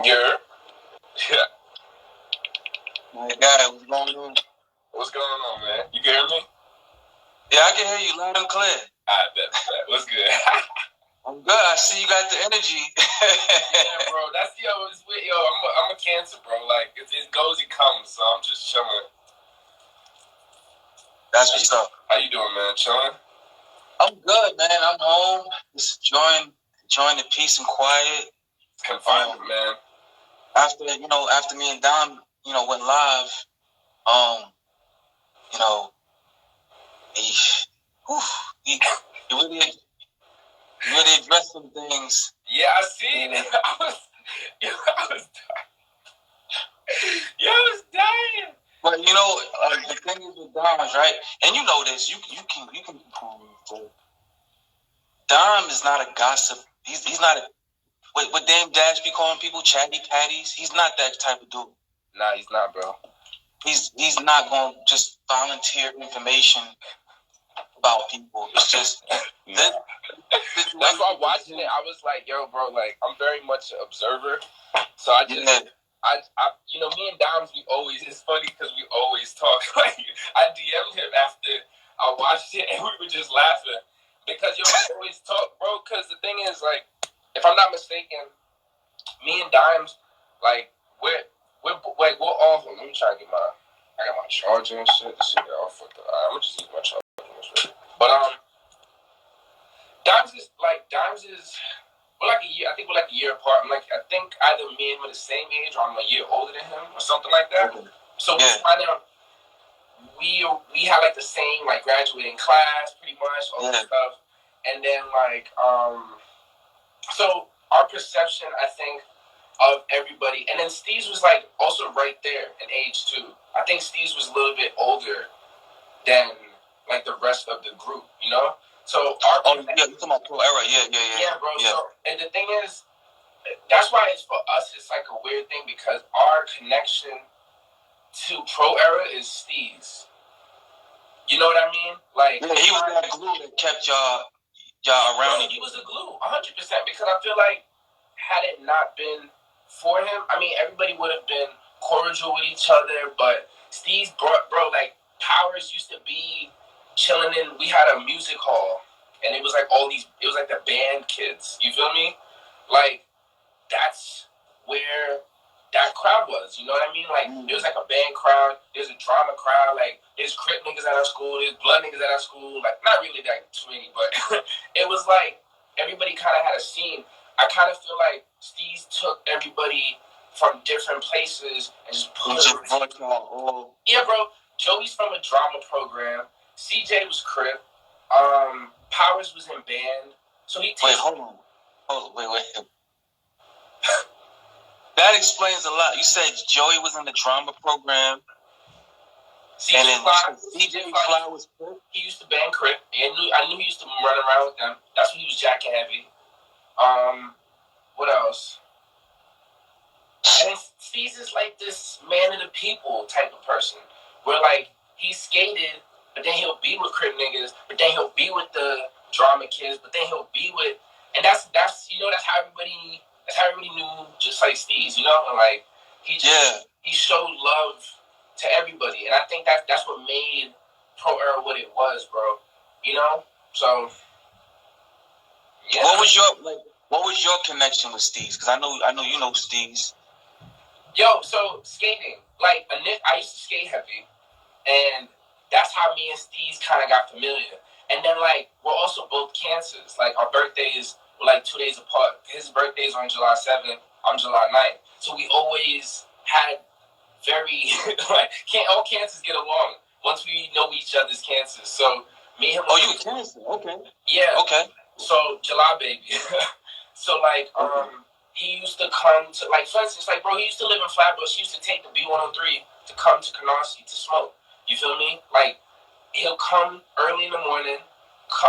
Yeah. Yeah. My guy, what's going on? What's going on, man? You can hear me? Yeah, I can hear you loud and clear. I bet. What's good? I'm good. I see you got the energy. Yeah, bro. That's it's weird. Yo, I'm a Cancer, bro. Like it goes, it comes. So I'm just chilling. That's what's up. How you doing, man? Chilling? I'm good, man. I'm home. Just enjoying the peace and quiet. Confinement, man. After me and Dom, went live. He really addressed some things. Yeah, I seen it. I was dying. But the thing is with Dom, right? And you know this. You can prove it. Dom is not a gossip. He's not a what Dame Dash be calling people chatty patties. He's not that type of dude. Nah, he's not, bro. He's not going to just volunteer information about people. It's just that's why watching it, I was like, yo, bro, like I'm very much an observer. So I just I me and Doms, it's funny because we always talk. Like I DM'd him after I watched it and we were just laughing. Because we always talk, bro, because the thing is, like, if I'm not mistaken, me and Dimes, like, we're all, let me try to I got my charger and shit. This shit got all fucked up. I'm gonna just use my charger. But, Dimes is, we're like a year, I think we're like a year apart. I think either me and him are the same age or I'm a year older than him or something like that. Okay. So we find out we had like the same like graduating class pretty much, all that stuff. And then so our perception, I think, of everybody, and then Steve's was like also right there in age too. I think Steve's was a little bit older than like the rest of the group, So our you're talking about Pro Era, yeah, bro. Yeah. So, and the thing is, that's why for us it's like a weird thing because our connection to Pro Era is Steve's. You know what I mean? Like he was that glue that kept y'all around. He was a glue, 100%. Because I feel like had it not been for him, I mean, everybody would have been cordial with each other. But Steve's bro, like Powers used to be chilling in. We had a music hall, and it was like it was like the band kids. You feel me? Like that's where that crowd was, you know what I mean? Like, there was like a band crowd, there's a drama crowd, like, there's Crip niggas at our school, there's Blood niggas at our school, like, not really that too many, but it was like, everybody kind of had a scene. I kind of feel like Steve took everybody from different places and just put it all. Yeah, bro, Joey's from a drama program, CJ was Crip, Powers was in band, so he Wait, hold on. Wait. That explains a lot. You said Joey was in the drama program. CJ Fly was Crip. He used to band Crip. I knew he used to run around with them. That's when he was jacking heavy. What else? And Steve's is like this man of the people type of person. Where like he skated, but then he'll be with Crip niggas, but then he'll be with the drama kids, but then he'll be with, and that's how everybody. That's how everybody knew, just like Steve's, and like he showed love to everybody, and I think that's what made Pro Era what it was, bro. So yeah. What was your connection with Steve's? Because I know you know Steve's. Yo, so skating, like I used to skate heavy, and that's how me and Steve's kind of got familiar. And then like we're also both Cancers. Like our birthdays were like 2 days apart. His birthday's on July 7th. I'm July 9th. So we always had very all Cancers get along once we know each other's Cancers. So me and him. Oh, you a Cancer? Okay. Yeah. Okay. So July baby. So like he used to come to like for instance like bro he used to live in Flatbush. He used to take the B103 to come to Canarsie to smoke. You feel me? Like he'll come early in the morning.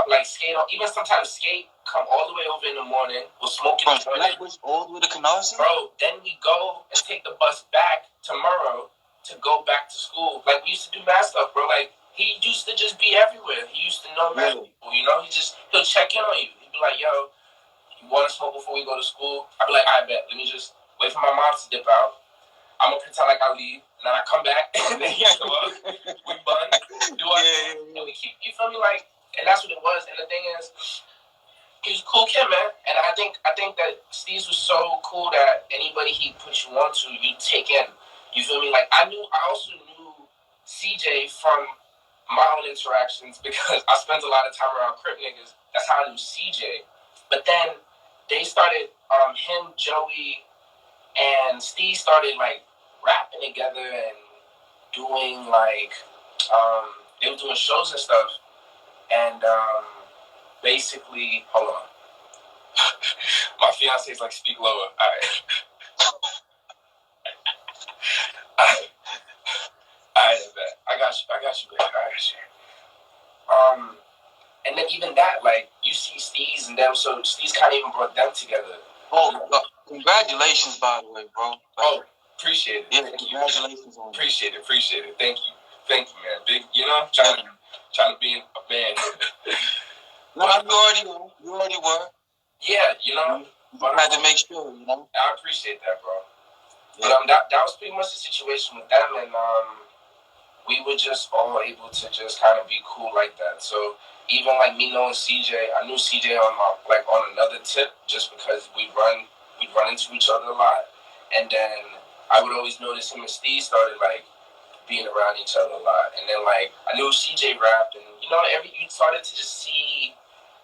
Like skate on, even sometimes skate, come all the way over in the morning. We'll smoke in the morning. All the way to Canarsie? Bro, then we go and take the bus back tomorrow to go back to school. Like we used to do mad stuff, bro. Like he used to just be everywhere. He used to know mad people, he'll check in on you. He'd be like, yo, you want to smoke before we go to school? I'd be like, I bet. Let me just wait for my mom to dip out. I'm gonna pretend like I leave, and then I come back, and then he show up. We bun, do our thing, and we keep. You feel me? Like, and that's what it was. And the thing is, he was a cool kid, man. And I think that Steve's was so cool that anybody he put you onto, you take in. You feel me? Like I also knew CJ from my own interactions because I spent a lot of time around Crip niggas. That's how I knew CJ. But then they started, him, Joey, and Steve started like rapping together and doing like, they were doing shows and stuff. And basically, hold on. My fiance is like, speak lower. All right. All right, I got you, babe. I got you. And then even that, like, you see Steez and them, so Steez kind of even brought them together. Oh, congratulations, by the way, bro. Like, appreciate it. Yeah, congratulations on Appreciate it. Thank you, man. Big, trying to be a man. No, you already were. Yeah, But I had to make sure, I appreciate that, bro. Yeah. But that was pretty much the situation with them, and we were just all able to just kind of be cool like that. So even like me knowing CJ, I knew CJ on another tip just because we'd run into each other a lot, and then I would always notice him and Steve started like being around each other a lot, and then like I knew CJ rapped, and you started to just see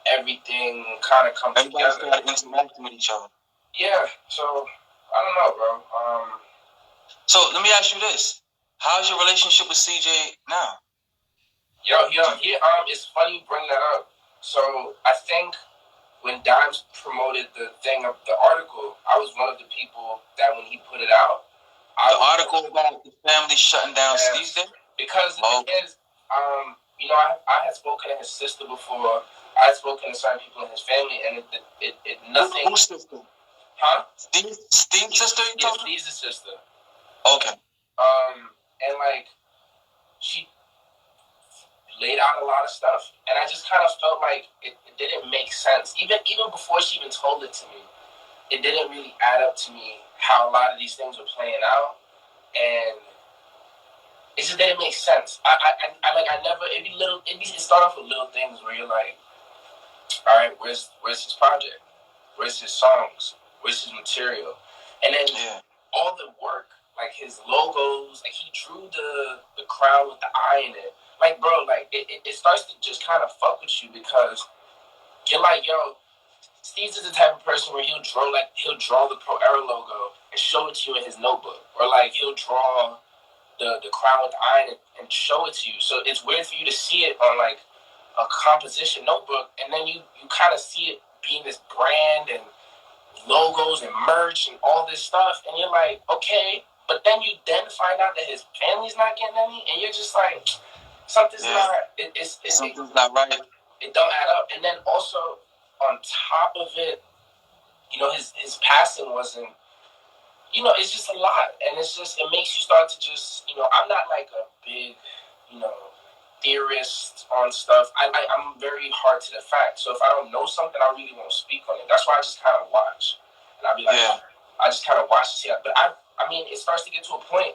everything kind of come together. Everybody started interacting with each other. Yeah, so I don't know, bro. So let me ask you this: how's your relationship with CJ now? It's funny you bring that up. So I think when Dimes promoted the thing of the article, I was one of the people that when he put it out, the article about the family shutting down Steve's Day? Because I had spoken to his sister before. I had spoken to certain people in his family, and it nothing. Whose sister? Huh? Steve's sister? Yeah, Steve's sister. Okay. And like she laid out a lot of stuff, and I just kind of felt like it didn't make sense. Even before she even told it to me, it didn't really add up to me how a lot of these things were playing out, and it just didn't make sense. It started off with little things where you're like, all right, where's his project? Where's his songs? Where's his material? And then all the work, like his logos, like he drew the crown with the eye in it. Like, bro, like it starts to just kind of fuck with you because you're like, yo, Steve is the type of person where he'll draw the Pro Era logo and show it to you in his notebook, or like he'll draw the crown with the eye and show it to you. So it's weird for you to see it on like a composition notebook, and then you kind of see it being this brand and logos and merch and all this stuff, and you're like, okay, but then you find out that his family's not getting any, and you're just like, something's not right. It don't add up. And then also on top of it, his passing wasn't, it's just a lot, and it makes you start to just, I'm not like a big, theorist on stuff. I'm very hard to the facts. So if I don't know something, I really won't speak on it. That's why I just kind of watch, and I'll be like, I just kind of watch to see that. But I mean, it starts to get to a point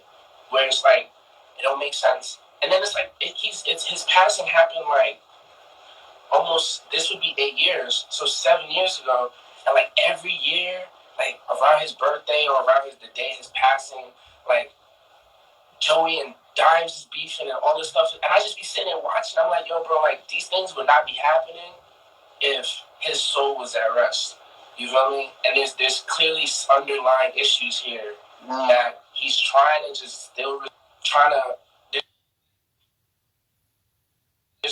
where it's like it don't make sense, and then it's like his passing happened like almost, this would be 8 years, so 7 years ago, and like every year, like around his birthday or around the day of his passing, like Joey and Dimes is beefing and all this stuff, and I just be sitting there watching. I'm like, yo, bro, like these things would not be happening if his soul was at rest. You feel me? And there's clearly underlying issues here that he's trying to just still trying to.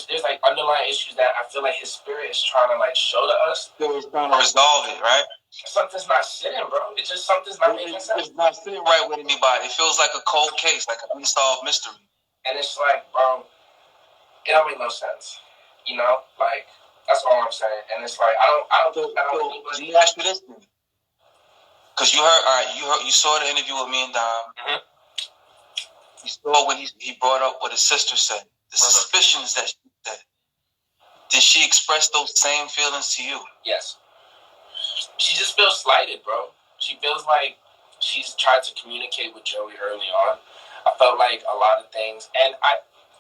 There's like underlying issues that I feel like his spirit is trying to like show to us. He's trying to resolve it, right? Something's not sitting, bro. It's just something's not making sense. It's not sitting right with anybody. It feels like a cold case, like an unsolved mystery. And it's like, bro, it don't make no sense. Like that's all I'm saying. And it's like I don't. Let me ask you this thing, because you saw the interview with me and Dom. Mm-hmm. You saw when he brought up what his sister said, the suspicions that she said. Did she express those same feelings to you? Yes. She just feels slighted, bro. She feels like she's tried to communicate with Joey early on. I felt like a lot of things, and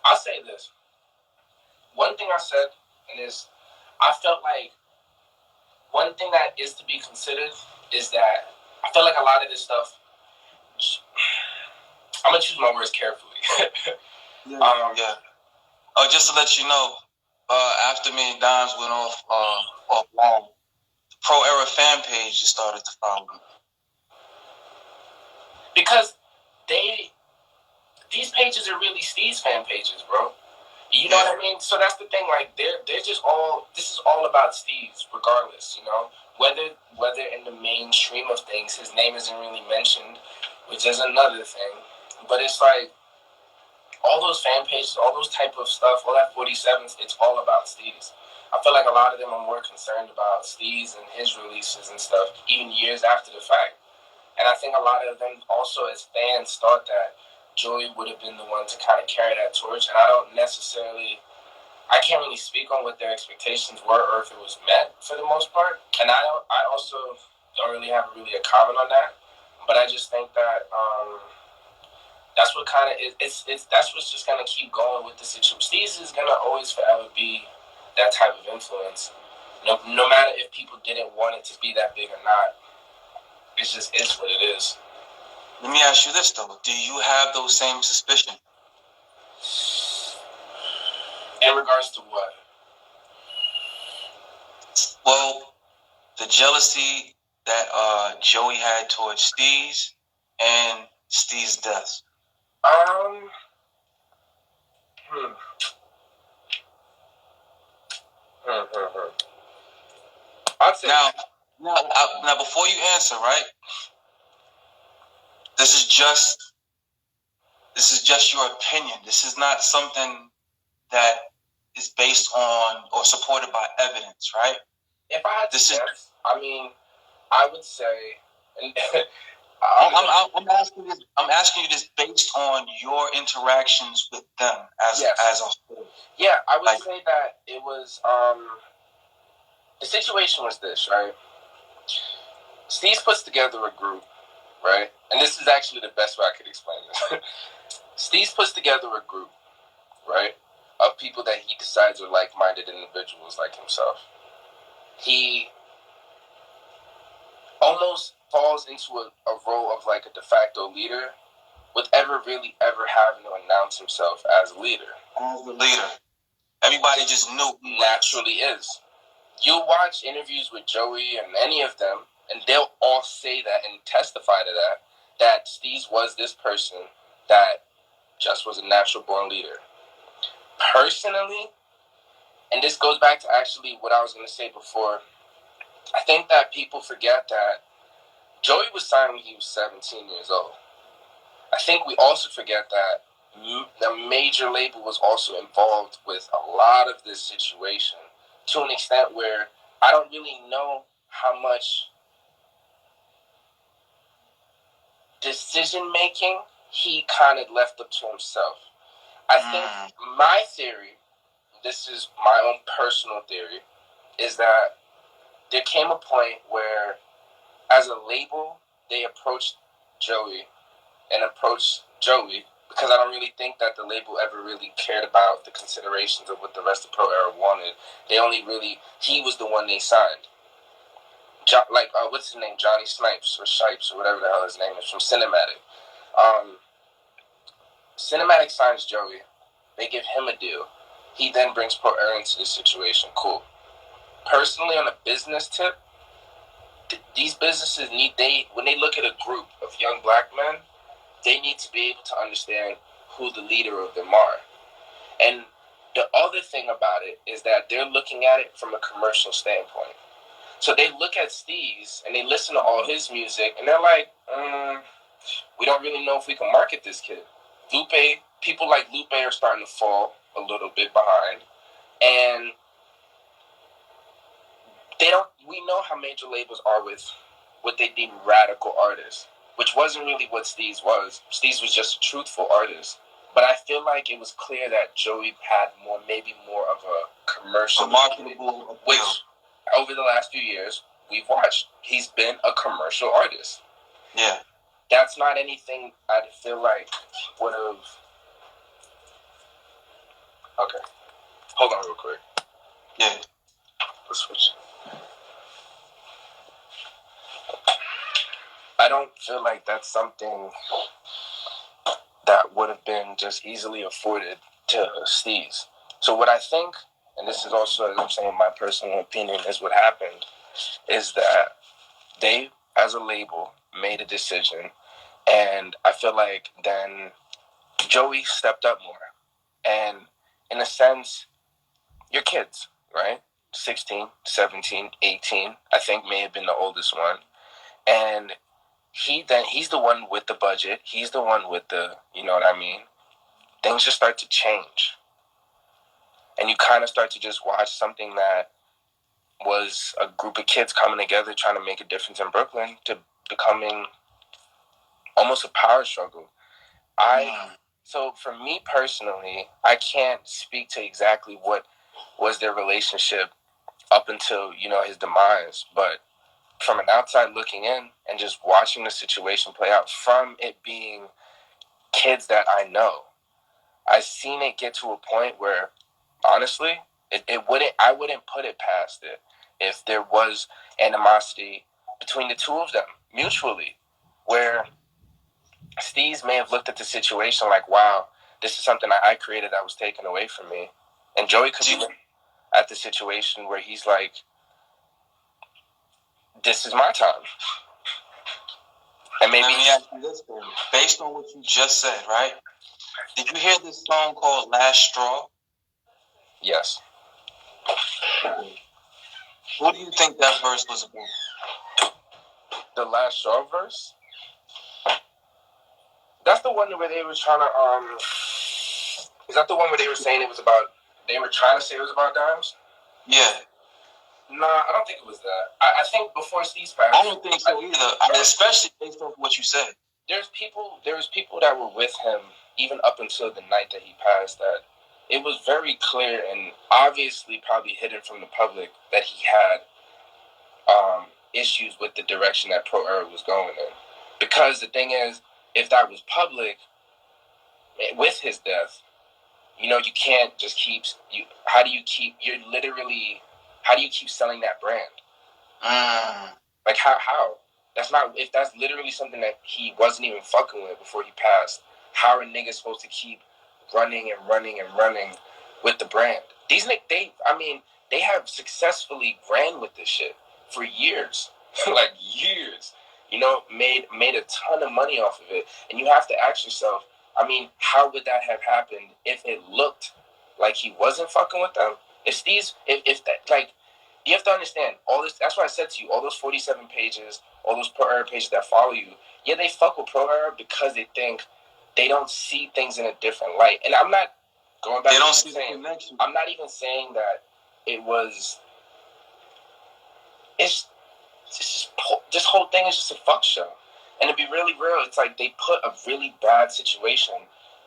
I'll say this. One thing I said, and is, I felt like one thing that is to be considered is that I feel like a lot of this stuff, I'm going to choose my words carefully. Yeah. Oh, just to let you know, after me and Dimes went offline, the Pro Era fan page just started to follow me. Because these pages are really Steve's fan pages, bro. You know what I mean? So that's the thing. Like, they're just all. This is all about Steve's, regardless. You know, whether in the mainstream of things, his name isn't really mentioned, which is another thing. But it's like all those fan pages, all those type of stuff, all that 47s. It's all about Steve's. I feel like a lot of them are more concerned about Steve's and his releases and stuff, even years after the fact. And I think a lot of them also, as fans, thought that Joey would have been the one to kind of carry that torch. And I can't really speak on what their expectations were or if it was met for the most part. And I also don't really have a comment on that. But I just think that that's what kind of that's what's just gonna keep going with the situation. Steez is gonna always forever be that type of influence. No matter if people didn't want it to be that big or not. It's just is what it is. Let me ask you this though: do you have those same suspicions? In regards to what? Well, the jealousy that Joey had towards Steez and Steez's death. I'd say now, before you answer, right? This is just your opinion. This is not something that is based on or supported by evidence, right? If I had to guess, I would say, I'm asking you this based on your interactions with them as a whole. Yeah, I would say that it was the situation was this, right? Steve puts together a group, right? And this is actually the best way I could explain this. Steve puts together a group, right, of people that he decides are like-minded individuals like himself. He almost falls into a role of like a de facto leader without really ever having to announce himself as a leader. As the leader. Everybody just knew he naturally is. You'll watch interviews with Joey and any of them, and they'll all say that and testify to that Steve was this person that just was a natural-born leader. Personally, and this goes back to actually what I was going to say before, I think that people forget that Joey was signed when he was 17 years old. I think we also forget that the major label was also involved with a lot of this situation to an extent where I don't really know how much decision-making he kind of left up to himself. I think my theory, this is my own personal theory, is that there came a point where, as a label, they approached Joey, because I don't really think that the label ever really cared about the considerations of what the rest of Pro Era wanted. He was the one they signed. What's his name? Johnny Snipes or Shipes or whatever the hell his name is from Cinematic. Cinematic signs Joey. They give him a deal. He then brings Pro Era into this situation. Cool. Personally, on a business tip, these businesses when they look at a group of young black men, they need to be able to understand who the leader of them are. And the other thing about it is that they're looking at it from a commercial standpoint. So they look at Steve's and they listen to all his music and they're like, we don't really know if we can market this kid. People like Lupe are starting to fall a little bit behind. And we know how major labels are with what they deem radical artists, which wasn't really what Steve's was. Steve's was just a truthful artist. But I feel like it was clear that Joey had maybe more of a commercial marketable, which over the last few years we've watched. He's been a commercial artist. Yeah. that's not anything I feel like would have. Okay, hold on real quick. Yeah. Let's switch. I don't feel like that's something that would have been just easily afforded to Steez. So what I think, and this is also, as I'm saying, my personal opinion, is what happened, is that they, as a label, made a decision, and I feel like then Joey stepped up more. And in a sense, you're kids, right? 16, 17, 18, I think may have been the oldest one. And he's the one with the budget. He's the one with the, you know what I mean? Things just start to change. And you kind of start to just watch something that was a group of kids coming together trying to make a difference in Brooklyn to becoming almost a power struggle. So for me personally, I can't speak to exactly what was their relationship up until, you know, his demise. But from an outside looking in and just watching the situation play out, from it being kids that I know, I've seen it get to a point where, honestly, I wouldn't put it past it if there was animosity between the two of them mutually, where Steez may have looked at the situation like, wow, this is something I created that was taken away from me. And Joey could be at the situation where he's like, this is my time. And maybe... Let me ask you this then. Based on what you just said, right? Did you hear this song called Last Straw? Yes. What do you think that verse was about? The Last Straw verse? That's the one where they were trying to, is that the one where they were saying it was about, they were trying to say it was about dimes? Yeah. Nah, I don't think it was that. I think before Steez passed... I don't think so either, especially based on what you said. There was people that were with him even up until the night that he passed that it was very clear and obviously probably hidden from the public that he had issues with the direction that Pro Era was going in. Because the thing is, if that was public, with his death, you know, you can't just keep... how do you keep selling that brand? Like, how? That's not... If that's literally something that he wasn't even fucking with before he passed, how are niggas supposed to keep running with the brand? These niggas, they have successfully ran with this shit for years. Like, years. You know, made a ton of money off of it. And you have to ask yourself, how would that have happened if it looked like he wasn't fucking with them? If that, like... You have to understand, all this, that's why I said to you, all those 47 pages, all those Pro Era pages that follow you, yeah, they fuck with Pro Era because they think they don't see things in a different light. And I'm not going back to saying, I'm not even saying that it was, it's just, this whole thing is just a fuck show. And to be really real, it's like they put a really bad situation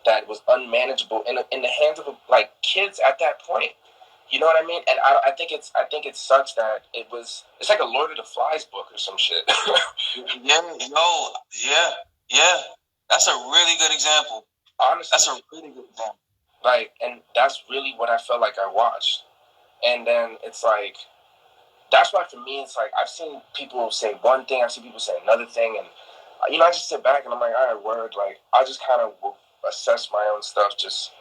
that was unmanageable in the hands of, like, kids at that point. You know what I mean? And I think it sucks that it's like a Lord of the Flies book or some shit. Yeah. That's a really good example. Honestly. That's a really good example. Like, and that's really what I felt like I watched. And then it's like, that's why for me, it's like, I've seen people say one thing, I've seen people say another thing, and, you know, I just sit back and I'm like, all right, word, like, I just kind of assess my own stuff, just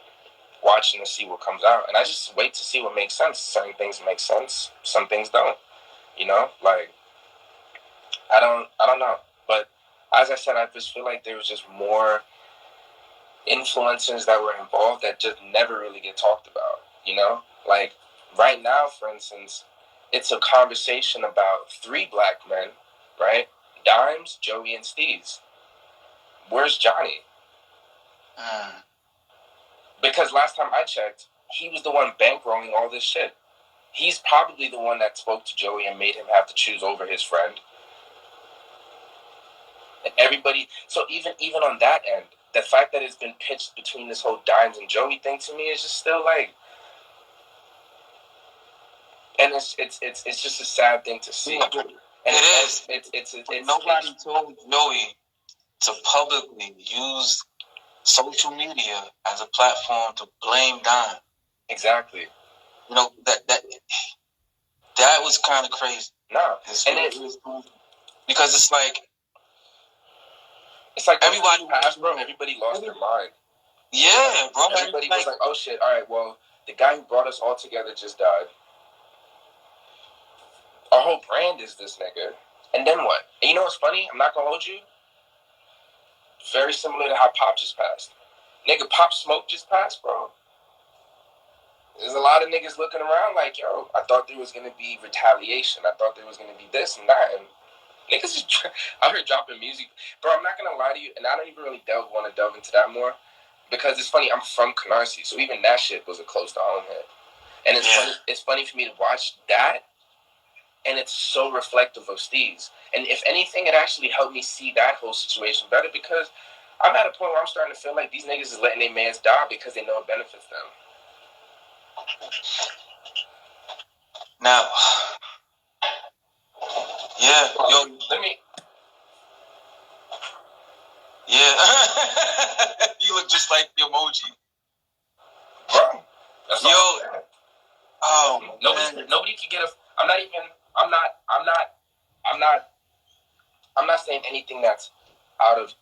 watching to see what comes out, and I just wait to see what makes sense. Certain things make sense, some things don't. You know, like I don't know. But as I said, I just feel like there was just more influencers that were involved that just never really get talked about. You know, like right now, for instance, it's a conversation about 3 black men, right? Dimes, Joey, and Steez. Where's Johnny? Because last time I checked, he was the one bankrolling all this shit. He's probably the one that spoke to Joey and made him have to choose over his friend. And everybody... So even on that end, the fact that it's been pitched between this whole Dimes and Joey thing to me is just still like... And it's just a sad thing to see. Nobody told Joey to publicly use social media as a platform to blame Dime. Exactly. You know, that was kind of crazy. No. Because it's like everybody passed, bro. Everybody lost their mind. Yeah, bro. Everybody was like, oh shit, all right, well, the guy who brought us all together just died. Our whole brand is this nigga. And then what? And you know what's funny? I'm not gonna hold you. Very similar to how Pop just passed. Nigga, Pop Smoke just passed, bro. There's a lot of niggas looking around like, yo, I thought there was gonna be retaliation. I thought there was gonna be this and that. And niggas is out here dropping music. Bro, I'm not gonna lie to you, and I don't even really want to delve into that more. Because it's funny, I'm from Canarsie, so even that shit was a close to home hit. And it's funny for me to watch that, and it's so reflective of Steve's. And if anything, it actually helped me see that whole situation better because I'm at a point where I'm starting to feel like these niggas is letting their mans die because they know it benefits them. Now, yeah, yo, let me. Yeah, you look just like the emoji, bro. That's yo, oh, nobody can get a. I'm not saying anything that's out of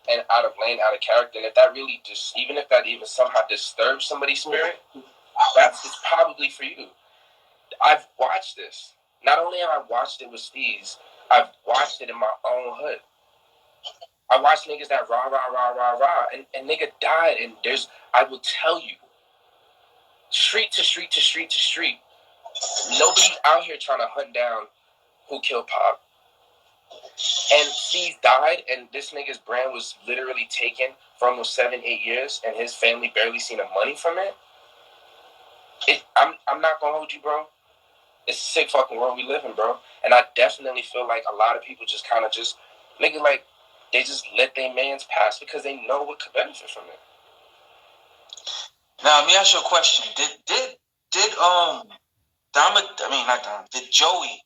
lane, out of character. And if that really even if that even somehow disturbs somebody's spirit, it's probably for you. I've watched this. Not only have I watched it with Steve's, I've watched it in my own hood. I watched niggas that rah, and nigga died. And I will tell you, street to street to street to street, nobody out here trying to hunt down who killed Pop. And Steve died, and this nigga's brand was literally taken for almost 7-8 years, and his family barely seen the money from it. I'm not gonna hold you, bro. It's a sick fucking world we live in, bro. And I definitely feel like a lot of people just kind of nigga, like, they just let their mans pass because they know what could benefit from it. Now, let me ask you a question. Did Joey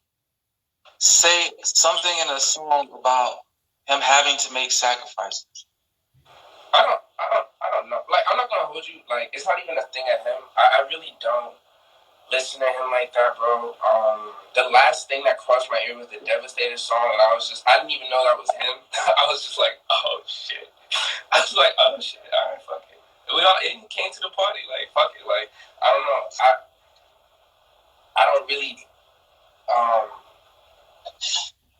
say something in a song about him having to make sacrifices? I don't know. Like, I'm not gonna hold you. Like, it's not even a thing at him. I really don't listen to him like that, bro. The last thing that crossed my ear was the Devastator song, and I didn't even know that was him. I was just like, oh shit. I was like, oh shit. All right, fuck it. He came to the party. Like, fuck it. Like, I don't know. I don't really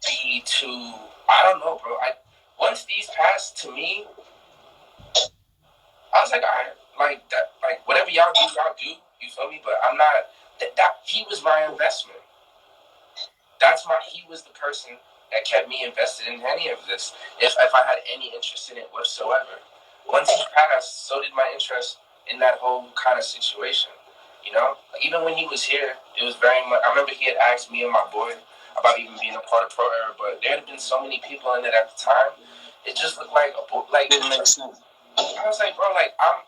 be too. I don't know, bro. Once these passed to me, I was like, all right, like that, like whatever y'all do. You feel me? But I'm not. That he was my investment. He was the person that kept me invested in any of this. If I had any interest in it whatsoever. Once he passed, so did my interest in that whole kind of situation. You know, even when he was here, it was very much. I remember he had asked me and my boy about even being a part of Pro Era, but there had been so many people in it at the time. It just looked like didn't make sense. I was like, bro, like I'm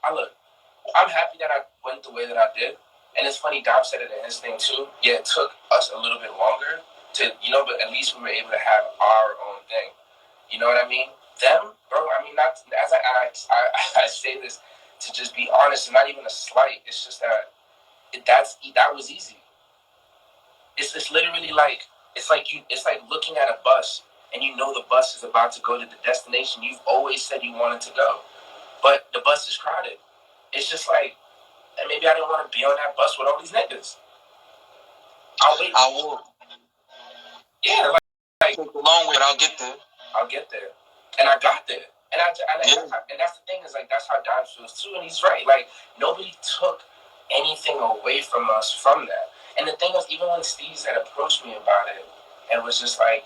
happy that I went the way that I did. And it's funny, Dom said it in his thing too. Yeah, it took us a little bit longer to, but at least we were able to have our own thing. You know what I mean? Them, bro, I mean, not as I say this to just be honest, and not even a slight. It's just that that was easy. It's literally like it's like looking at a bus and you know the bus is about to go to the destination you've always said you wanted to go, but the bus is crowded. It's just like, and maybe I didn't want to be on that bus with all these niggas. I'll wait. I will. Yeah, like take a long way, but I'll get there. And I got there. And that's the thing is like that's how Don feels too, and he's right. Like nobody took anything away from us from that. And the thing is, even when Steve had approached me about it, and was just like,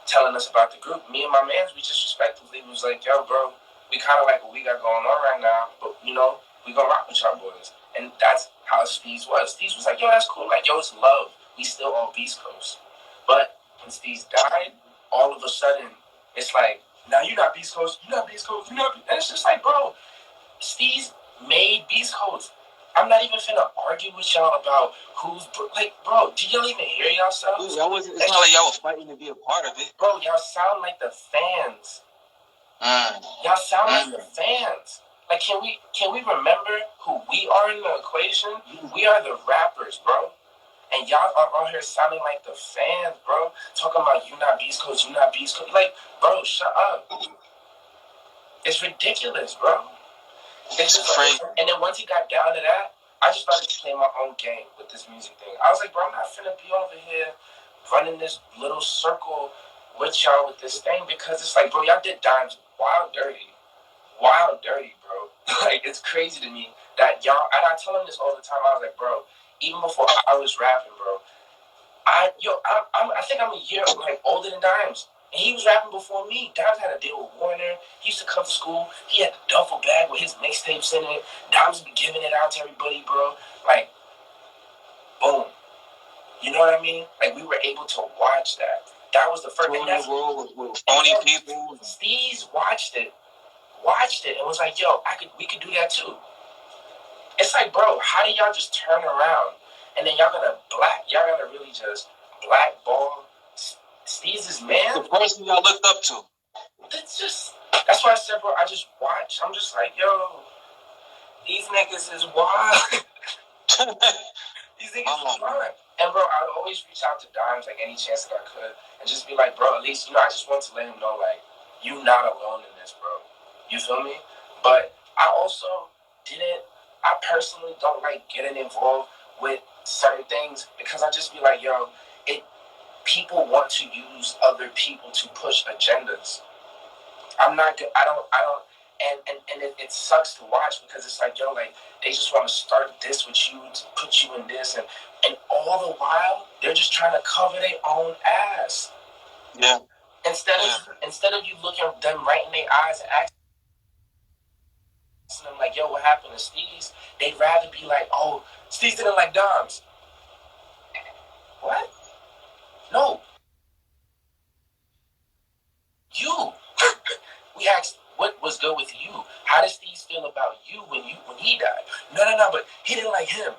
telling us about the group, me and my mans, we just respectively was like, yo, bro, we kind of like what we got going on right now, but we gonna rock with y'all boys. And that's how Steve was. Steve was like, yo, that's cool. Like, yo, it's love. We still on Beast Coast. But when Steve died, all of a sudden, it's like, now you're not Beast Coast, you're not Beast Coast, you're not. And it's just like, bro, Steve made Beast Coast. I'm not even finna argue with y'all about who's like, bro. Do y'all even hear yourselves? It's not like y'all was fighting to be a part of it, bro. Y'all sound like the fans Y'all sound like the fans. Like, can we remember who we are in the equation? We are the rappers, bro. And y'all are on here sounding like the fans, bro. Talking about you not Beast Coast, you not Beast Coast. Like, bro, shut up. It's ridiculous, bro. It's just crazy. And then once he got down to that, I just started to play my own game with this music thing. I was like, bro, I'm not finna be over here running this little circle with y'all with this thing because it's like, bro, y'all did Dimes wild dirty, bro. Like, it's crazy to me that y'all, and I tell him this all the time. I was like, bro, even before I was rapping, bro, I think I'm a year like older than Dimes. And he was rapping before me. Dimes had a deal with Warner. He used to come to school. He had the duffel bag with his mixtapes in it. Dimes would be giving it out to everybody, bro. Like, boom. You know what I mean? Like, we were able to watch that. That was the first. And that's only people. Steve's watched it, and was like, "Yo, we could do that too." It's like, bro, how do y'all just turn around and then y'all gonna really just blackball Steve's man? The person y'all looked up to. That's why I said, bro, I just watch. I'm just like, yo, these niggas is wild. These niggas is wild. And bro, I would always reach out to Dimes like any chance that I could and just be like, bro, at least, I just want to let him know, like, you not alone in this, bro. You feel me? But I personally don't like getting involved with certain things because I just be like, yo, people want to use other people to push agendas. I'm not good. I don't, and it sucks to watch because it's like, yo, like, they just want to start this with you to put you in this, and all the while, they're just trying to cover their own ass. Yeah. Instead of you looking them right in their eyes and asking them, like, yo, what happened to Steez? They'd rather be like, oh, Steez didn't like Doms. What? No. You. We asked, what was good with you? How does Steve feel about you when he died? No, but he didn't like him.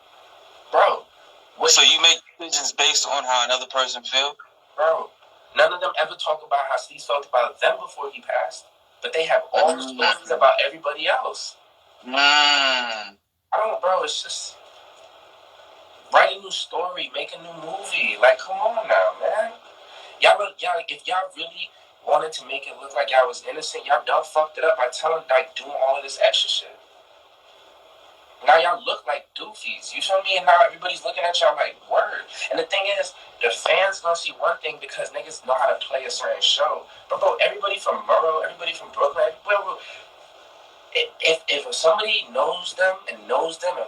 Bro. So you make decisions based on how another person feels? Bro, none of them ever talk about how Steve felt about them before he passed. But they have all the stories about everybody else. I don't, bro, it's just write a new story, make a new movie. Like, come on now, man. Y'all, if y'all really wanted to make it look like y'all was innocent, y'all done fucked it up by doing all of this extra shit. Now y'all look like doofies. You feel me? And now everybody's looking at y'all like, word. And the thing is, the fans gonna see one thing because niggas know how to play a certain show. But bro, everybody from Murrow, everybody from Brooklyn, if somebody knows them and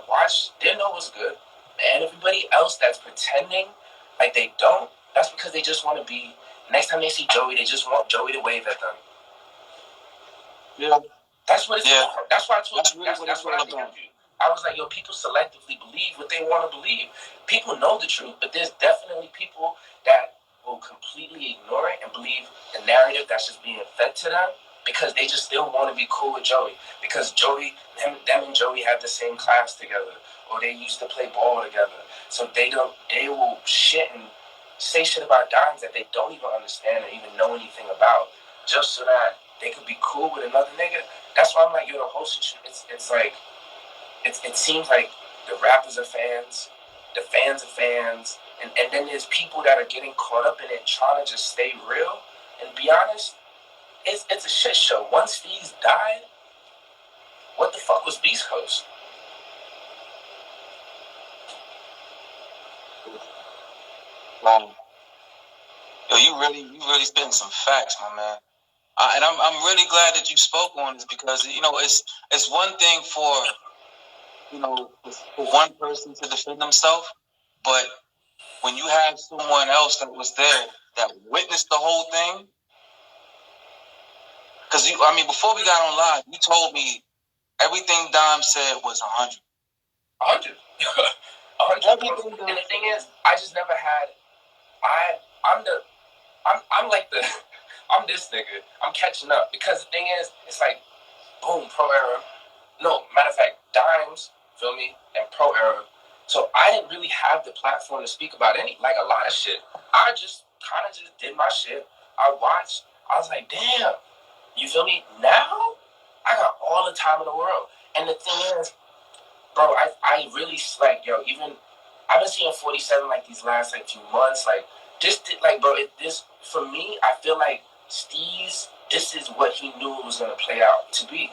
watch, they know what's good. And everybody else that's pretending like they don't, that's because they just want to be. Next time they see Joey, they just want Joey to wave at them. Yeah. That's what it's about. That's why I told you. That's what I think of you. I was like, yo, people selectively believe what they want to believe. People know the truth, but there's definitely people that will completely ignore it and believe the narrative that's just being fed to them because they just still want to be cool with Joey. Because them and Joey have the same class together, or they used to play ball together. So they will shit and say shit about Dimes that they don't even understand or even know anything about, just so that they could be cool with another nigga. That's why I'm like, yo, the whole situation, it's like, it seems like the rappers are fans, the fans are fans, and then there's people that are getting caught up in it trying to just stay real. And be honest, it's a shit show. Once Steve died, what the fuck was Beast Coast? Yo, you really spitting some facts, my man. And I'm really glad that you spoke on this because it's one thing for one person to defend themselves, but when you have someone else that was there that witnessed the whole thing, because before we got on live, you told me everything Dom said was 100. 100. 100. And the thing is, I just never had. I'm this nigga. I'm catching up because the thing is, it's like, boom, pro era. No, matter of fact, Dimes, feel me, and pro era. So I didn't really have the platform to speak about a lot of shit. I just kind of just did my shit. I watched. I was like, damn, You feel me? Now, I got all the time in the world. And the thing is, bro, I really, like, yo, even, I've been seeing 47, like, these last, like, few months. Like, like, bro, for me, I feel like Steez, this is what he knew it was going to play out to be.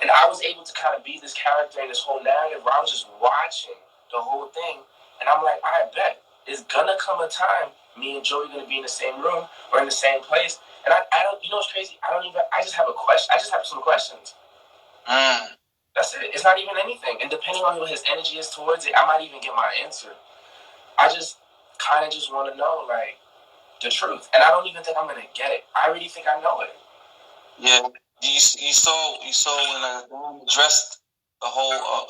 And I was able to kind of be this character in this whole narrative where I was just watching the whole thing. And I'm like, I bet it's going to come a time me and Joey going to be in the same room or in the same place. And I don't, you know what's crazy? I just have a question. I just have some questions. That's it. It's not even anything. And depending on what his energy is towards it, I might even get my answer. I just kind of just want to know, like, the truth. And I don't even think I'm going to get it. I really think I know it. Yeah. You saw when Dom addressed the whole,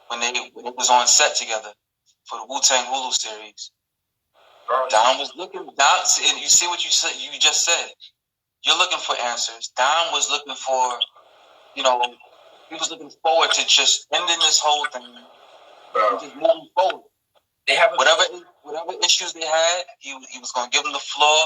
when they was on set together for the Wu-Tang Hulu series. Bro, Dom was looking down, and you see what you said. You just said you're looking for answers. Dom was looking for, he was looking forward to just ending this whole thing, and just moving forward. They have whatever issues they had. He was going to give them the floor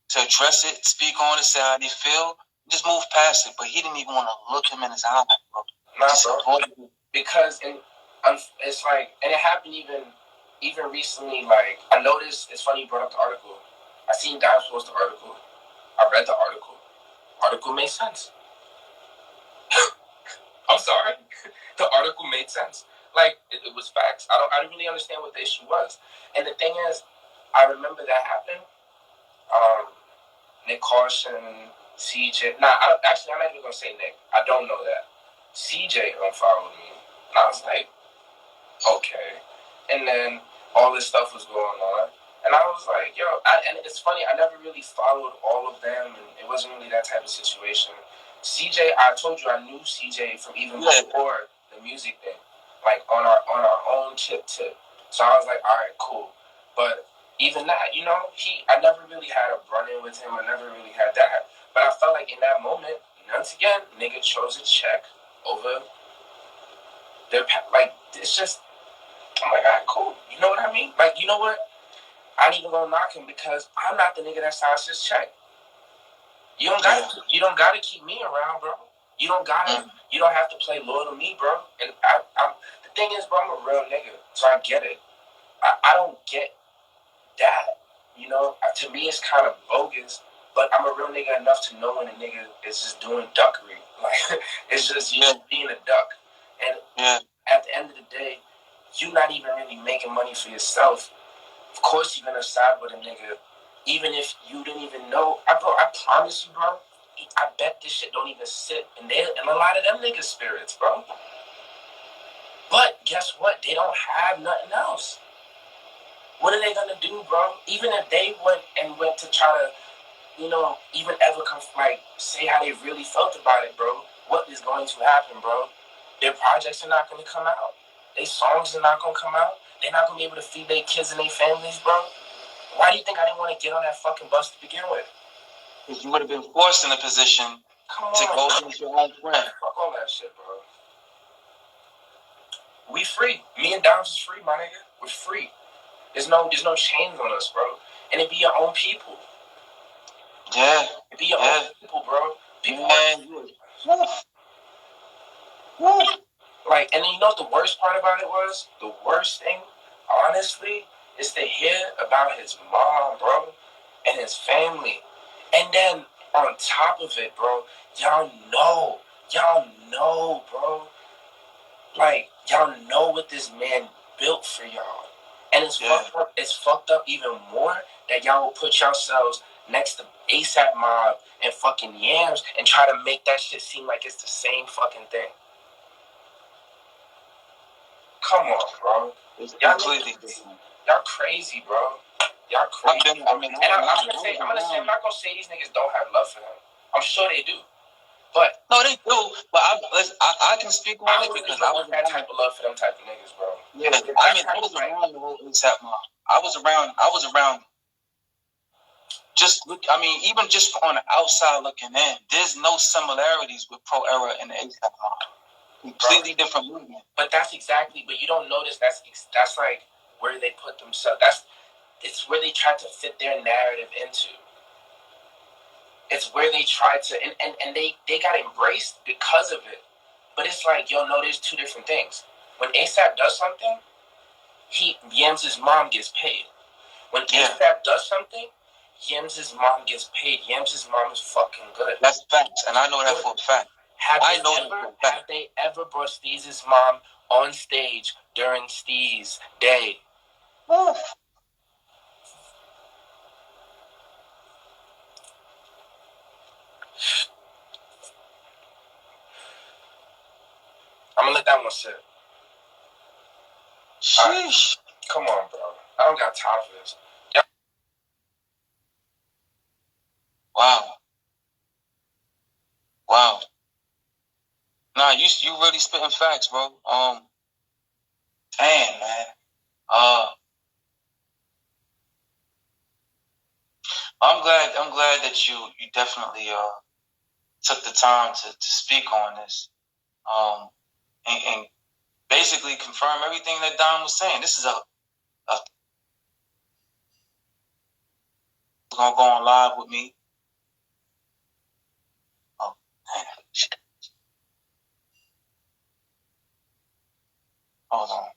to address it, speak on it, say how they feel, just move past it. But he didn't even want to look him in his eye, bro. Nah, bro. Because it's like, and it happened even recently. Like, I noticed, it's funny you brought up the article. I seen Dimes post the article. I read the article. Article made sense. I'm sorry. The article made sense. Like, it was facts. I didn't really understand what the issue was. And the thing is, I remember that happened. Nick Carson, CJ. Actually, I'm not even going to say Nick. I don't know that. CJ unfollowed me. And I was like, okay. And then all this stuff was going on. And I was like, yo, and it's funny, I never really followed all of them. And it wasn't really that type of situation. CJ, I told you I knew CJ from even before the music thing. Like, on our own tip. So I was like, all right, cool. But even that, I never really had a run-in with him. I never really had that. But I felt like in that moment, once again, nigga chose a check over their, like, it's just, I'm like, all right, cool. You know what I mean? Like, you know what? I ain't even gonna knock him because I'm not the nigga that signs his check. You don't gotta keep me around, bro. You don't have to play loyal to me, bro. And the thing is, bro, I'm a real nigga, so I get it. I don't get that, to me it's kind of bogus, but I'm a real nigga enough to know when a nigga is just doing duckery. Like, it's just you being a duck. And at the end of the day, you not even really making money for yourself. Of course you're gonna side with a nigga, even if you didn't even know. I promise you, bro, I bet this shit don't even sit in a lot of them niggas' spirits, bro. But guess what? They don't have nothing else. What are they gonna do, bro? Even if they went to try to, even ever say how they really felt about it, bro. What is going to happen, bro? Their projects are not gonna come out. Their songs are not gonna come out. They're not gonna be able to feed their kids and their families, bro. Why do you think I didn't want to get on that fucking bus to begin with? Because you would have been forced in a position to go against your own friend. Fuck all that shit, bro. We free. Me and Doms is free, my nigga. We're free. There's no chains on us, bro. And it be your own people. Yeah. It be your own people, bro. People like, and then you know what the worst part about it was? The worst thing, honestly, is to hear about his mom, bro, and his family. And then on top of it, bro, y'all know, bro. Like, y'all know what this man built for y'all. And it's fucked up even more that y'all will put yourselves next to ASAP Mob and fucking Yams and try to make that shit seem like it's the same fucking thing. Come on, bro. Y'all crazy, bro. Y'all crazy. I'm not gonna say these niggas don't have love for him. I'm sure they do. But no, they do. But I can speak on it because I was that type of love for them type of niggas, bro. Yeah, I was around the whole ASAP Mob. I was around. Even just on the outside looking in, there's no similarities with Pro Era and the ASAP Mob. Completely different movement. But but you don't notice that's like where they put themselves. It's where they try to fit their narrative into. it's where they tried to, and they got embraced because of it. But it's like, yo, no, there's two different things. When ASAP does something, Yams' mom gets paid. When ASAP does something, Yams' mom gets paid. Yams' mom is fucking good. That's facts, and I know that for a fact. Have they ever brought Steez's mom on stage during Steez Day? Oof. I'm gonna let that one sit. Sheesh. Right. Come on, bro. I don't got time for this. Yeah. Wow. Nah, you really spitting facts, bro. Damn, man. I'm glad that you definitely took the time to speak on this. And basically confirm everything that Don was saying. This is gonna go on live with me. Oh, shit. Hold on.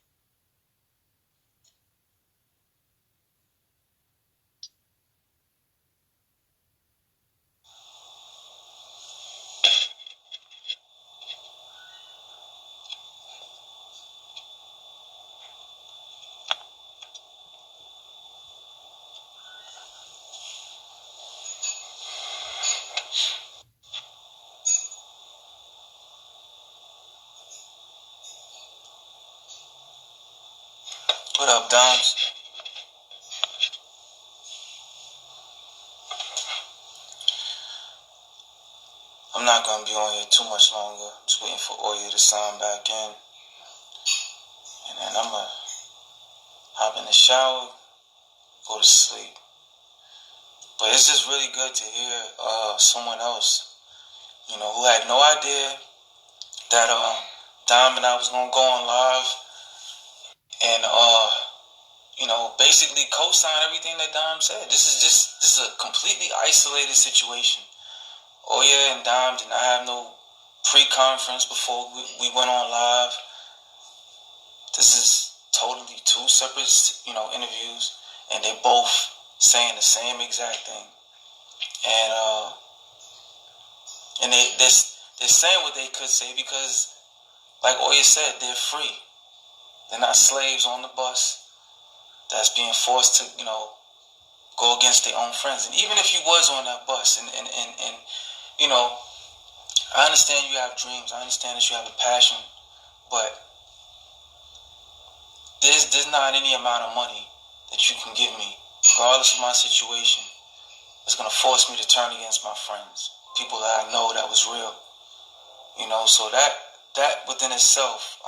What up, Doms? I'm not gonna be on here too much longer. Just waiting for Oya to sign back in, and then I'm gonna hop in the shower, go to sleep. But it's just really good to hear someone else, who had no idea that Dom and I was gonna go on live and basically co-sign everything that Dom said. This is a completely isolated situation. Oya and Dom did not have no pre-conference before we went on live. This is totally two separate, interviews, and they're both saying the same exact thing. And they're saying what they could say because, like Oya said, they're free. They're not slaves on the bus that's being forced to, go against their own friends. And even if you was on that bus and I understand you have dreams. I understand that you have a passion, but there's not any amount of money that you can give me, regardless of my situation, that's gonna force me to turn against my friends, people that I know that was real. So that within itself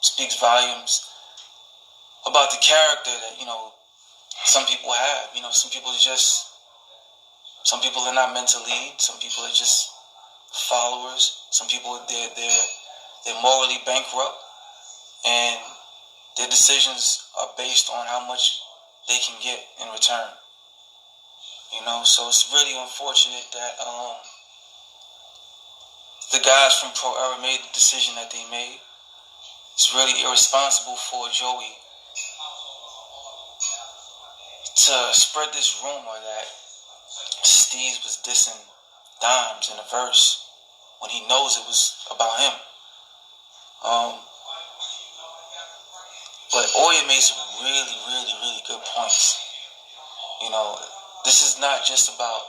speaks volumes about the character that some people have. Some people are not meant to lead. Some people are just followers. Some people they're morally bankrupt, and their decisions are based on how much they can get in return. So it's really unfortunate that the guys from Pro Era made the decision that they made. It's really irresponsible for Joey to spread this rumor that Steve was dissing Dimes in a verse when he knows it was about him. But Oya made some really, really, really good points. This is not just about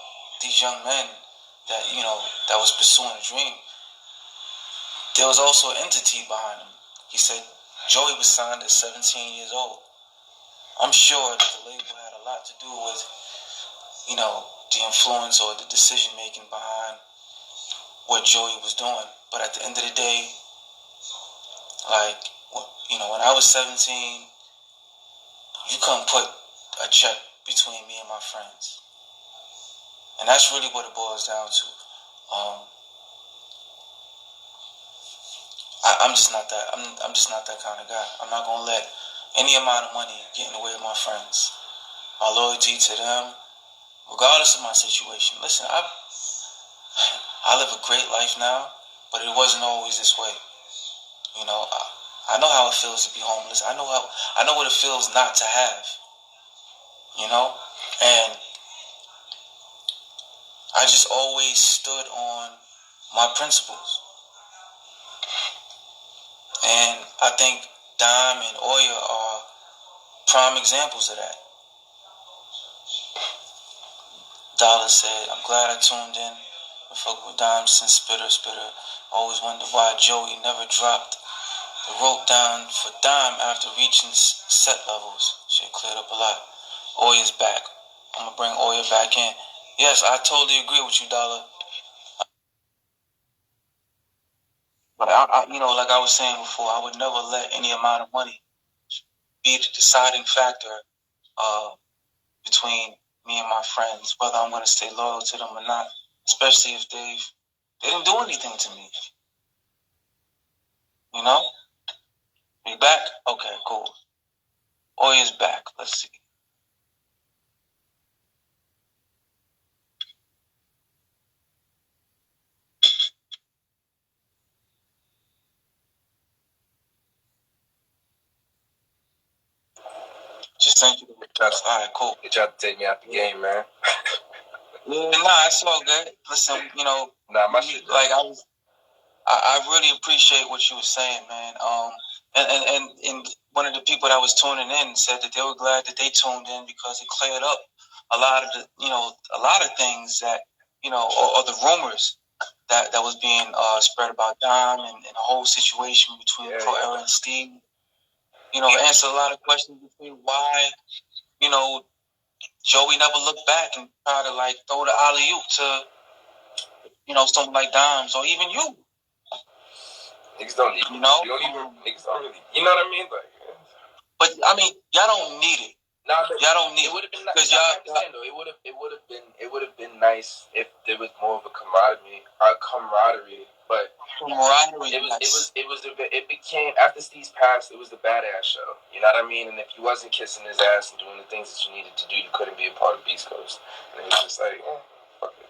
these young men that was pursuing a dream. There was also an entity behind him. He said Joey was signed at 17 years old. I'm sure that the label had a lot to do with, the influence or the decision making behind what Joey was doing. But at the end of the day, when I was 17, you couldn't put a check between me and my friends. And that's really what it boils down to. I'm just not that. I'm just not that kind of guy. I'm not gonna let any amount of money get in the way of my friends. My loyalty to them regardless of my situation. Listen, I live a great life now, but it wasn't always this way. You know, I know how it feels to be homeless. I know what it feels not to have. You know, and I just always stood on my principles, and I think Dime and Oya are prime examples of that. Dollar said, "I'm glad I tuned in. I fuck with Dime since Spitter. Always wondered why Joey never dropped the rope down for Dime after reaching set levels. Shit cleared up a lot. Oya's back. I'm gonna bring Oya back in." Yes, I totally agree with you, Dollar. But you know, like I was saying before, I would never let any amount of money be the deciding factor between me and my friends, whether I'm going to stay loyal to them or not, especially if they didn't do anything to me. You know? You back? Okay, cool. Oya's back. Let's see. Just sent you the request. All right, cool. You tried to take me out the game, man. Yeah, nah, it's all good. Listen, you know, my shit. Like I really appreciate what you were saying, man. And one of the people that was tuning in said that they were glad that they tuned in because it cleared up a lot of things that, you know, or the rumors that was being spread about Dom and the whole situation between Pro Era and Steve. You know, answer a lot of questions between why, you know, Joey never looked back and try to like throw the alley-oop to, you know, something like Dom's or even you. Niggas don't need it. Niggas don't really. You know what I mean? Like, but I mean, y'all don't need it. Nah, y'all don't need it. Would have been nice. It would have been nice if there was more of a camaraderie. But it became after Steve's passed. It was the badass show. You know what I mean? And if you wasn't kissing his ass and doing the things that you needed to do, you couldn't be a part of Beast Coast. And it was just like, fuck it.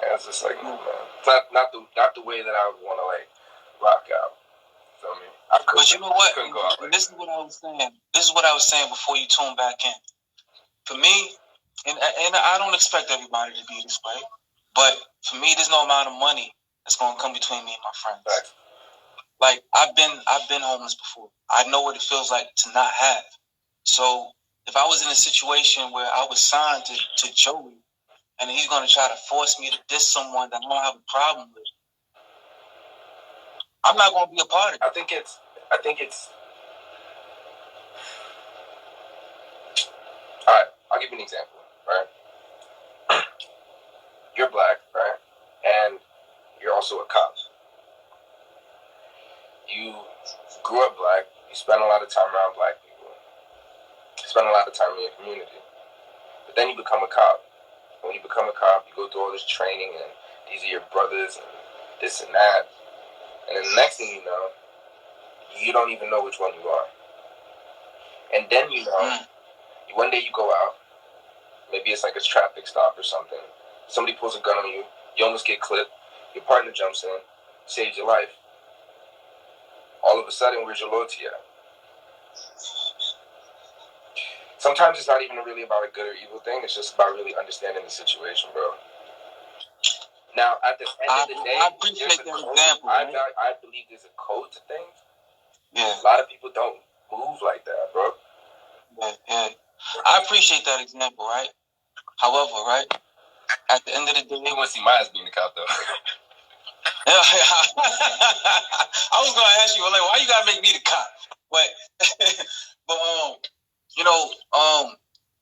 I was just like, no, man. It's not the way that I would want to like rock out. Feel me? But you know what? This is what I was saying. This is what I was saying before you tune back in. For me, and I don't expect everybody to be this way, but for me, there's no amount of money that's going to come between me and my friends. Right. Like I've been homeless before. I know what it feels like to not have. So if I was in a situation where I was signed to Joey, and he's going to try to force me to diss someone that I don't have a problem with, I'm not going to be a part of it. I think it's. All right, I'll give you an example, right? You're black, right? And you're also a cop. You grew up black. You spend a lot of time around black people. You spend a lot of time in your community. But then you become a cop. When you become a cop, you go through all this training, and these are your brothers, and this and that. And then the next thing you know, you don't even know which one you are. And then you know, one day you go out, maybe it's like a traffic stop or something. Somebody pulls a gun on you, you almost get clipped, your partner jumps in, saves your life. All of a sudden, where's your loyalty at? Sometimes it's not even really about a good or evil thing, it's just about really understanding the situation, bro. Now, at the end of the day, I appreciate that example. I believe there's a code to things. Yeah. A lot of people don't move like that, bro. Yeah. I appreciate that example, right? However, right, at the end of the day, you want to see my ass being the cop, though. I was gonna ask you, like, why you gotta make me the cop? But you know,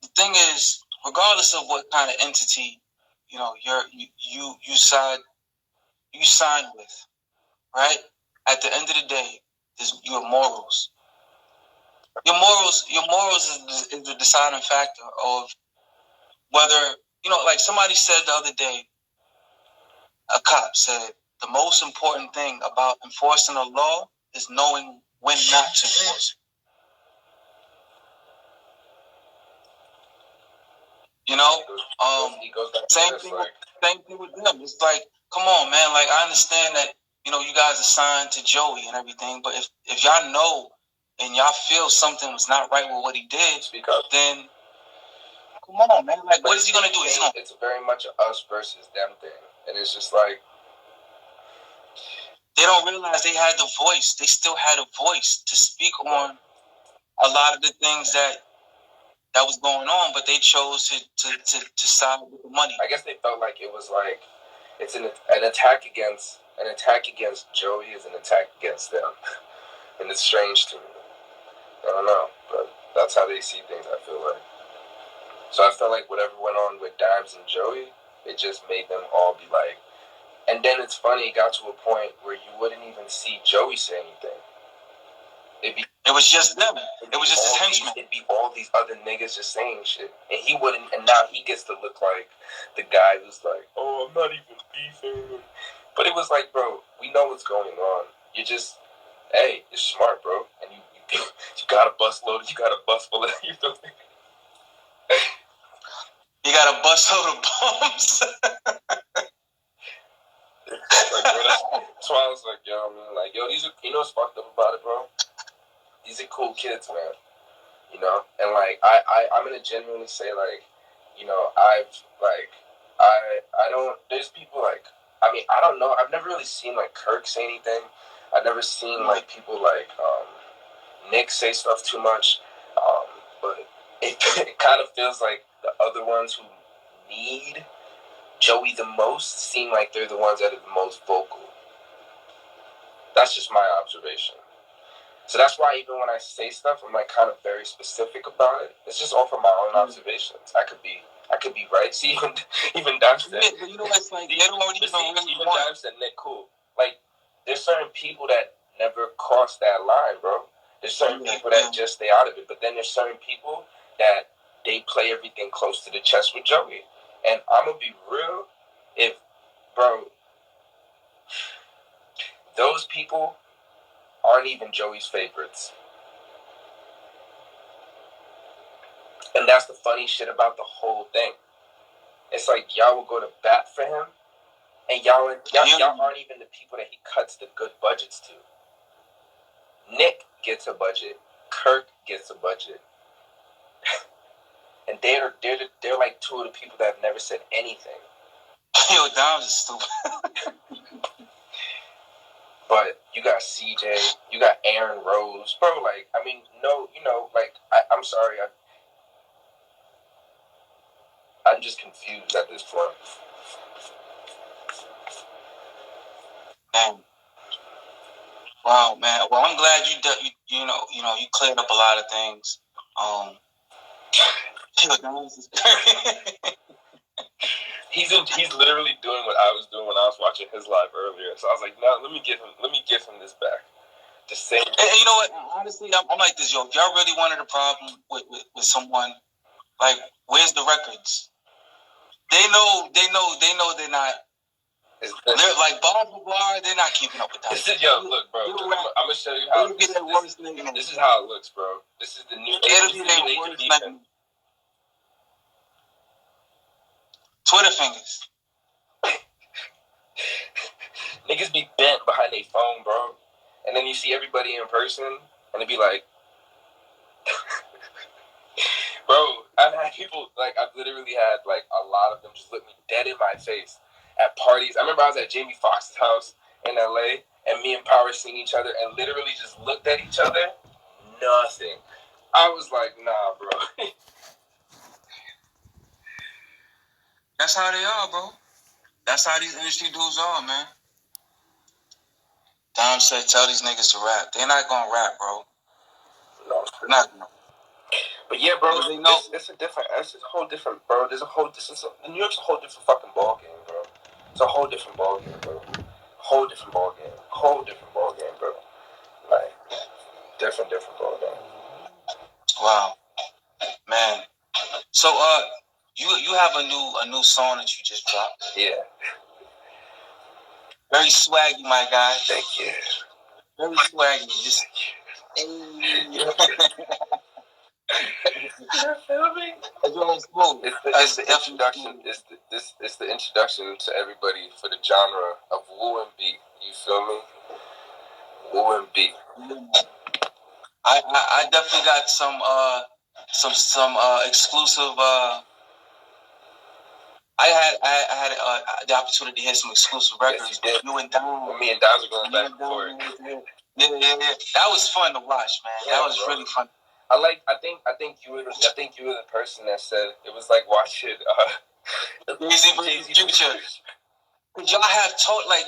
the thing is, regardless of what kind of entity, you know, you sign with, right? At the end of the day, is your morals. Your morals is the deciding factor of whether, you know, like somebody said the other day, a cop said, the most important thing about enforcing a law is knowing when not to enforce You know, same thing with them. It's like, come on, man. Like, I understand that, you know, you guys are signed to Joey and everything, but if y'all know and y'all feel something was not right with what he did, then come on, man. Like, what is he gonna do? It's very much a us versus them thing, and it's just like they don't realize they had the voice. They still had a voice to speak on a lot of the things that was going on, but they chose to side with the money. I guess they felt like it was like it's an attack against Joey is an attack against them, and it's strange to me. I don't know, but that's how they see things. I feel like. So I felt like whatever went on with Dimes and Joey, it just made them all be like. And then it's funny, it got to a point where you wouldn't even see Joey say anything. It was just them. It was just his henchmen. It'd be all these other niggas just saying shit. And he wouldn't, and now he gets to look like the guy who's like, oh, I'm not even beefing. But it was like, bro, we know what's going on. You're just, hey, you're smart, bro. And you got a bus loaded, you got a bus full of, you know. You got a bus load of bombs. Like, bro, that's why I was like, yo, man, like, yo, these are, you know what's fucked up about it, bro? These are cool kids, man. You know? And, like, I'm going to genuinely say, like, you know, I don't, there's people, like, I mean, I don't know. I've never really seen, like, Kirk say anything. I've never seen, like, people like Nick say stuff too much. But it kind of feels like the other ones who need Joey the most seem like they're the ones that are the most vocal. That's just my observation. So that's why even when I say stuff, I'm like kind of very specific about it. It's just all from my own observations. I could be right. See, even Dimes said, but you know what's like? They don't even even Dimes said Nick cool. Like there's certain people that never cross that line, bro. There's certain people that just stay out of it. But then there's certain people that they play everything close to the chest with Joey. And I'm going to be real, bro, those people aren't even Joey's favorites. And that's the funny shit about the whole thing. It's like y'all will go to bat for him, and y'all aren't even the people that he cuts the good budgets to. Nick gets a budget. Kirk gets a budget. And they're like two of the people that have never said anything. Yo, Dimes is stupid. But you got CJ, you got Aaron Rose, bro. Like, I mean, no, you know, like, I'm sorry, I'm just confused at this point. Man. Wow, man. Well, I'm glad you cleared up a lot of things. He's literally doing what I was doing when I was watching his live earlier. So I was like, no, let me give him this back. Just say. And you know what? Honestly, I'm like this, yo. If y'all really wanted a problem with someone, like, where's the records? They know they're not. They're like Bar, they're not keeping up with that. This is look, bro. I'm gonna show you how. This is how it looks, bro. This is the new. It'll be their worst nightmare. Twitter fingers. Niggas be bent behind their phone, bro. And then you see everybody in person, and it be like, bro, I've literally had, like, a lot of them just look me dead in my face at parties. I remember I was at Jamie Foxx's house in LA, and me and Power seen each other and literally just looked at each other. Nothing. I was like, nah, bro. That's how they are, bro. That's how these industry dudes are, man. Dom said, tell these niggas to rap. They're not gonna rap, bro. No, they're not gonna. But yeah, bro, it's a whole different, bro. New York's a whole different fucking ball game, bro. It's a whole different ball game, bro. Whole different ball game, bro. Like, different ball game. Wow, man. So, you have a new song that you just dropped. Yeah. Very swaggy, my guy. Thank you. Very swaggy. Just. You feel me? It's the introduction. It's the introduction to everybody for the genre of woo and beat. You feel me? Woo and beat. I definitely got some exclusive. I had the opportunity to hear some exclusive records. Yes, you and Dom. Well, me and Dom were going back and forth. Yeah. That was fun to watch, man. Yeah, that was really fun. I think you were the person that said it was like watching Jay-Z Future. Y'all have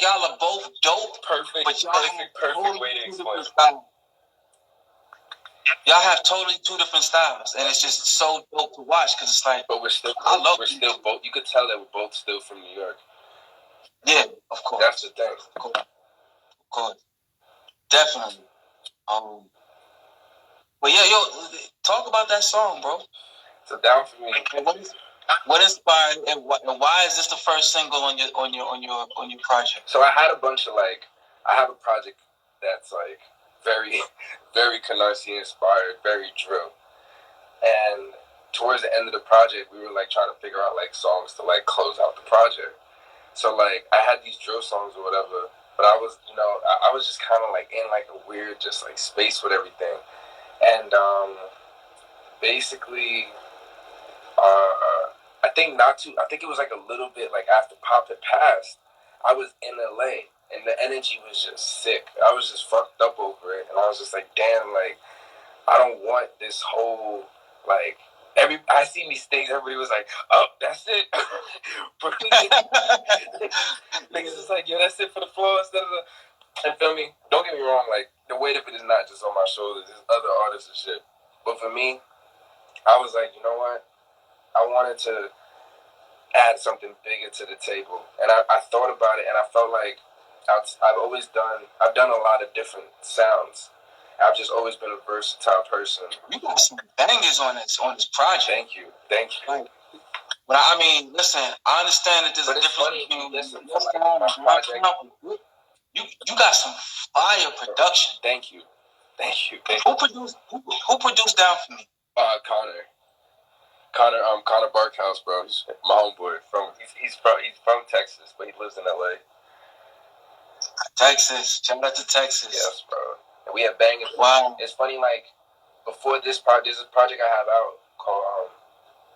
y'all are both dope, perfect, but y'all perfect way to explain. Y'all have totally two different styles, and it's just so dope to watch because it's like. But we're still both. You could tell that we're both still from New York. Yeah, of course. That's the thing. Of course, definitely. But yeah, talk about that song, bro. So down for me. What inspired and why is this the first single on your project? So I had a bunch of I have a project that's like very, very Canarsie inspired, very drill. And towards the end of the project, we were like trying to figure out like songs to like close out the project. So like I had these drill songs or whatever, but I was I was just kind of like in like a weird just like space with everything. And basically, I think it was like a little bit like after Pop had passed, I was in LA and the energy was just sick. I was just fucked up over it, and I was just like, damn, like I don't want this whole like. I see these things. Everybody was like, "Oh, that's it." Niggas is like, "Yo, that's it for the floor." And feel me? Don't get me wrong. Like the weight of it is not just on my shoulders. There's other artists and shit. But for me, I was like, you know what? I wanted to add something bigger to the table, and I thought about it, and I felt like I've done a lot of different sounds. I've just always been a versatile person. You got some bangers on this project. Thank you. But I mean, listen, I understand that there's a difference between my project. You got some fire production. Thank you. Who produced Down For Me? Connor Barkhouse, bro. He's my homeboy. He's from Texas, but he lives in LA. Texas. Shout out to Texas. Yes, bro. And we have bangers. Wow. It's funny, like before this project, there's a project I have out called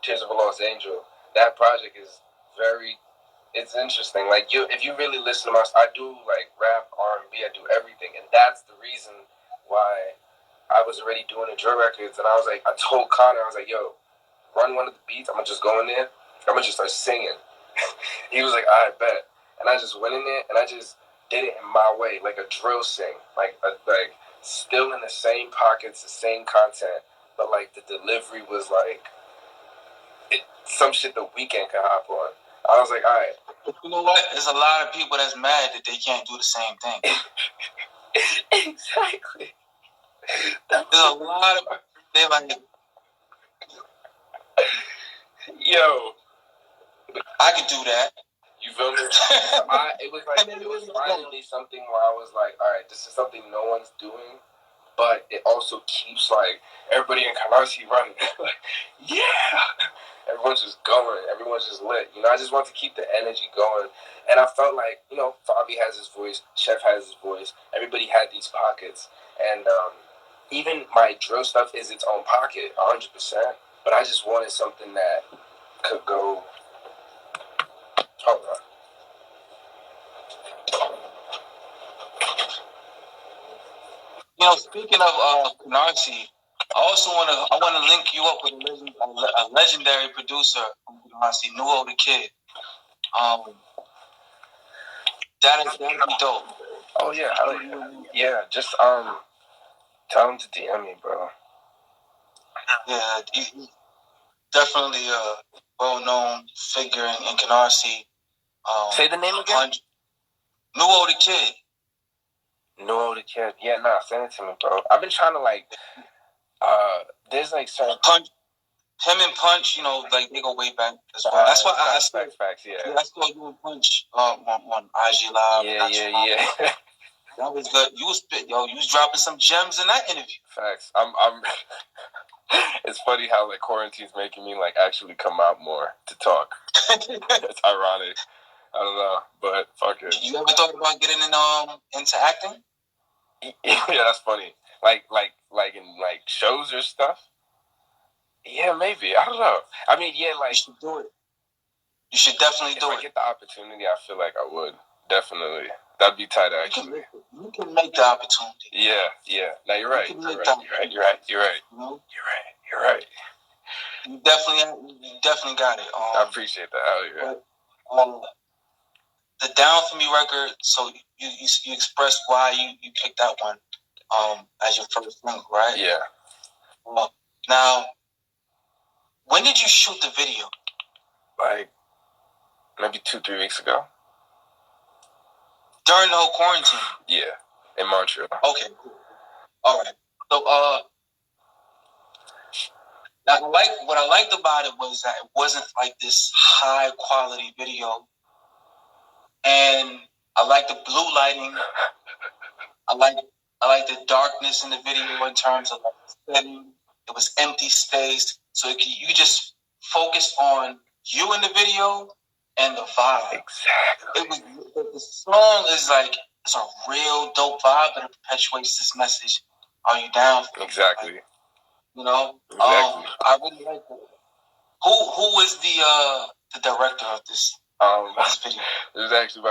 Tears of a Lost Angel. That project is it's interesting. Like if you really listen to I do like rap, R&B, I do everything, and that's the reason why I was already doing the drill records. And I was like, I told Connor, I was like, yo, run one of the beats. I'm gonna just go in there. I'm gonna just start singing. He was like, I bet. And I just went in there and I just did it in my way, like a drill sing, like still in the same pockets, the same content, but like the delivery was like some shit the weekend could hop on. I was like, all right. You know what? There's a lot of people that's mad that they can't do the same thing. Exactly. There's a lot of they like. Yo, I could do that. You feel me? It was finally something where I was like, all right, this is something no one's doing, but it also keeps like everybody in Canarsie running. Like, yeah, everyone's just going, everyone's just lit. I just want to keep the energy going, and I felt like Fabi has his voice, Chef has his voice, everybody had these pockets, and even my drill stuff is its own pocket, 100%. But I just wanted something that could go. Hold on. Speaking of Canarsie, I want to link you up with a legendary producer from Canarsie, M0nk. That'd be dope. Oh yeah. Just tell him to DM me, bro. Yeah, he's definitely a well-known figure in Canarsie. Say the name again. M0nk. M0nk. Yeah, nah, send it to me, bro. I've been trying to there's like certain him and Punch, like they go way back as well. That's why I said facts, yeah. I saw you and Punch on IG Live. Yeah. That was good. You was dropping some gems in that interview. Facts. It's funny how like quarantine's making me like actually come out more to talk. It's ironic. I don't know, but fuck it. You ever thought about getting into acting? Yeah, that's funny. Like in like shows or stuff. Yeah, maybe. I don't know. I mean, yeah, like you should do it. You should definitely do it. If I get the opportunity, I feel like I would definitely. That'd be tight, actually. You can make the opportunity. Yeah. No, you're right. You're right. No? You're right. You definitely got it. I appreciate that. Hell yeah. The Down For Me record. So you expressed why you picked that one as your first single, right? Yeah. Now, when did you shoot the video? Like maybe 2-3 weeks ago. During the whole quarantine? Yeah, in Montreal. Okay, cool. All right. So, now what I liked about it was that it wasn't like this high quality video, and I like the blue lighting. I like the darkness in the video in terms of like the setting. It was empty space, so you could just focus on you in the video and the vibe. Exactly. The song is like, it's a real dope vibe, but it perpetuates this message. Are you down for it? Exactly. Like, you know? Exactly. I really like that. Who was the director of this video? It was actually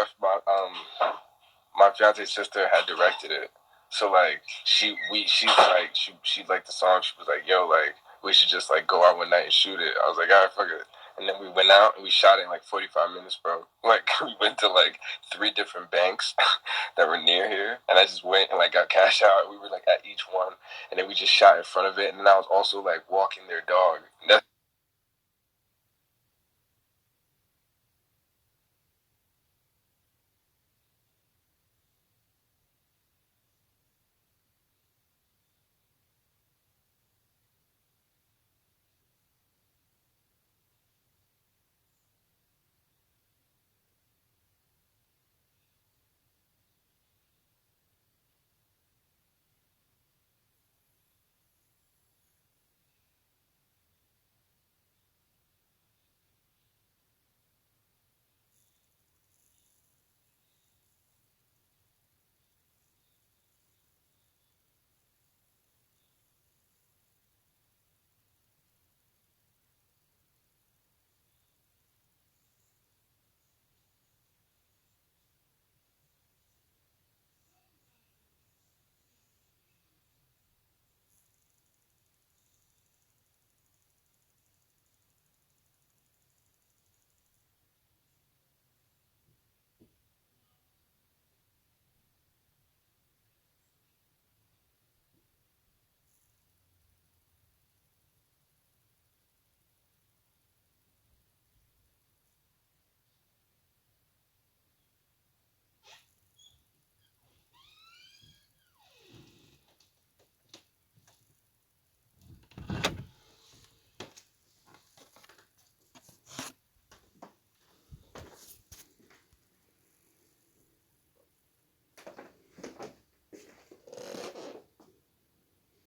my fiance's sister had directed it. So like she liked the song. She was like, "Yo, like we should just like go out one night and shoot it." I was like, "All right, fuck it." And then we went out and we shot it in like 45 minutes, bro. Like we went to like 3 different banks that were near here, and I just went and like got cash out. We were like at each one, and then we just shot in front of it. And then I was also like walking their dog.